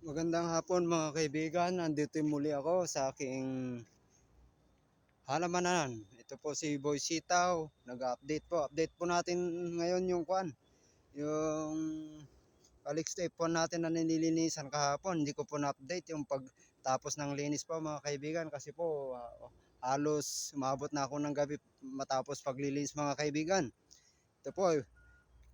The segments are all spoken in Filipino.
Magandang hapon mga kaibigan, nandito muli ako sa aking halamanan. Ito po si Boy Sitaw, nag-update po. Update po natin ngayon yung Calix po natin na nililinisan kahapon. Hindi ko po na-update yung pagtapos ng linis po mga kaibigan kasi po halos umabot na ako ng gabi matapos paglilinis mga kaibigan. Ito po,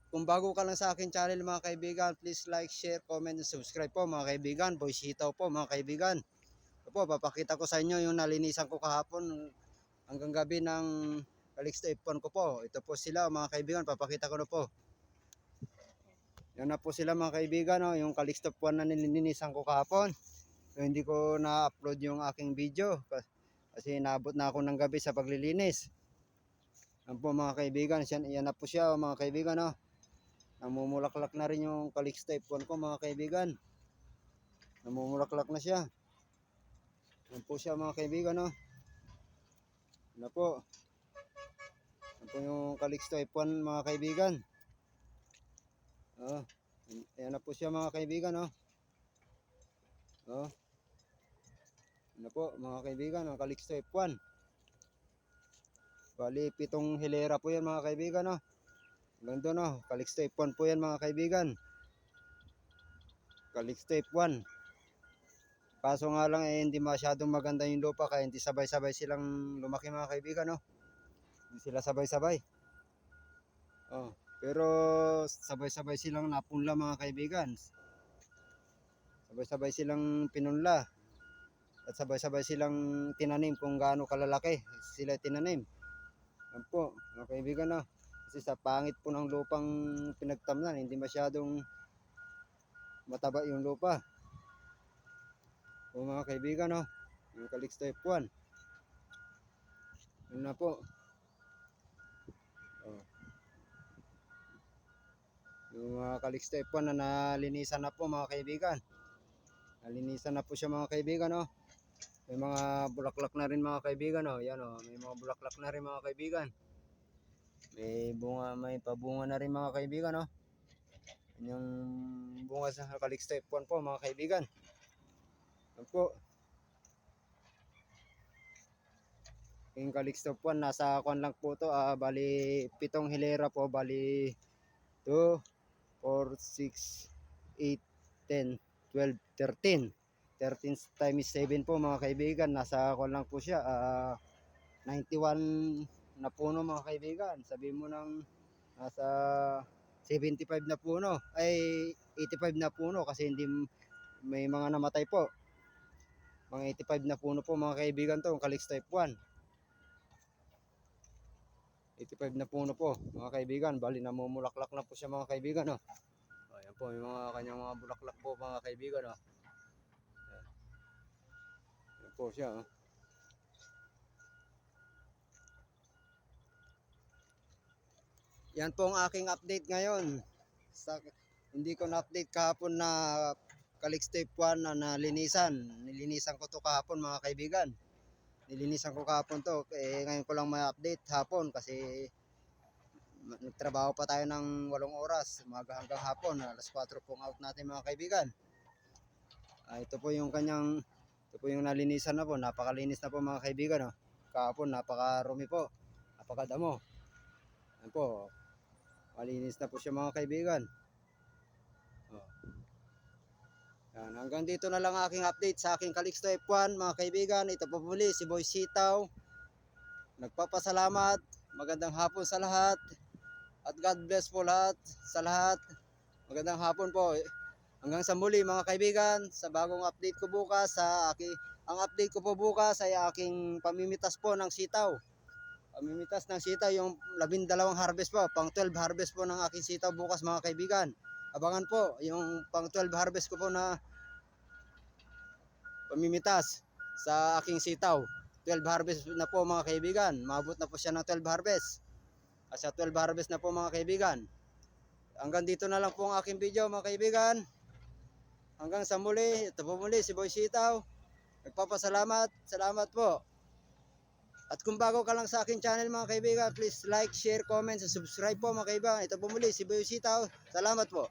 kung bago ka lang sa akin channel mga kaibigan, please like, share, comment, and subscribe po mga kaibigan. Boy Sitaw po mga kaibigan. Ito po, papakita ko sa inyo yung nalinisan ko kahapon hanggang gabi ng Calixto Ipon ko po. Ito po sila mga kaibigan, papakita ko na po. Yan na po sila mga kaibigan, no? Yung Calixto Ipon na nilinisan ko kahapon. So, hindi ko na-upload yung aking video kasi naabot na ako ng gabi sa paglilinis. Yan po mga kaibigan, yan na po siya mga kaibigan. No? Namumulaklak na rin yung Calixto Ipon ko mga kaibigan. Namumulaklak na siya. Yan po siya mga kaibigan. No? Yan po. Yan po yung Calixto F1 mga kaibigan. Oh, yan na po siya mga kaibigan. Oh. Oh. Yan po mga kaibigan, ang Calixto F1. Bali, 7 hilera po yan mga kaibigan. Oh. Ganda no, Calixto F1 po yan mga kaibigan. Calixto F1. Kaso nga lang hindi masyadong maganda yung lupa kaya hindi sabay-sabay silang lumaki mga kaibigan. No? Hindi sila sabay-sabay. Oh, pero sabay-sabay silang napunla mga kaibigan. Sabay-sabay silang pinunla. At sabay-sabay silang tinanim kung gaano kalalaki sila tinanim. Yan po, mga kaibigan no. Kasi sa pangit po ng lupang pinagtamnan, hindi masyadong mataba yung lupa. O mga kaibigan no, yung Calixto F1. Yun na po. Oh. Yung Calixto F1 na nalinisan na po mga kaibigan. Nalinisan na po siya mga kaibigan no. May mga bulaklak na rin mga kaibigan oh. Yan oh, may mga bulaklak na rin mga kaibigan. May bunga, may pabunga na rin mga kaibigan oh. Yung bunga sa Calixto F1 po mga kaibigan. Yan po. Yung Calixto F1 nasa kwan lang po to, bali 7 hilera po, bali 2 4 6 8 10 12 13 13 times 7 po mga kaibigan, nasa kwan lang po siya 91 na puno mga kaibigan. Sabi mo ng nasa 75 na puno ay 85 na puno kasi hindi may mga namatay po. Mga 85 na puno po mga kaibigan to, ang Calixto F1. 85 na puno po mga kaibigan, bali namumulaklak na po siya mga kaibigan. Oh. Ayan po yung mga kanyang mga bulaklak po mga kaibigan. Oh. Ayan po siya. Oh. Yan po ang aking update ngayon. Hindi ko na-update kahapon na Calixto F1 na nalinisan. Nilinisan ko to kahapon mga kaibigan. Nilinisan ko kahapon to. Ngayon ko lang may update hapon kasi nagtrabaho pa tayo ng 8 oras. Umaga hanggang hapon. Alas 4 pong out natin mga kaibigan. Ito po yung nalinisan na po. Napakalinis na po mga kaibigan. Oh. Kahapon napakarumi po. Napakadamo. Yan po. Malinis na po siya mga kaibigan. Oh. Yan, hanggang dito na lang aking update sa aking Calixto F1 mga kaibigan. Ito po muli si Boy Sitaw. Nagpapasalamat. Magandang hapon sa lahat. At God bless po lahat sa lahat. Magandang hapon po. Hanggang sa muli mga kaibigan. Sa bagong update ko bukas ang update ko po bukas ay aking pamimitas po ng sitaw. Pamimitas ng sitaw yung 12 harvest po. Pang 12 harvest po ng aking sitaw bukas mga kaibigan. Abangan po yung pang 12 harvest ko po na pamimitas sa aking sitaw. 12 harvest na po mga kaibigan. Maabot na po siya ng 12 harvest. Sa 12 harvest na po mga kaibigan. Hanggang dito na lang po ang aking video mga kaibigan. Hanggang sa muli. Ito po muli si Boy Sitaw. Nagpapasalamat. Salamat po. At kung bago ka lang sa aking channel mga kaibigan, please like, share, comment, and subscribe po mga kaibigan. Ito po muli si Boy Sitaw. Salamat po.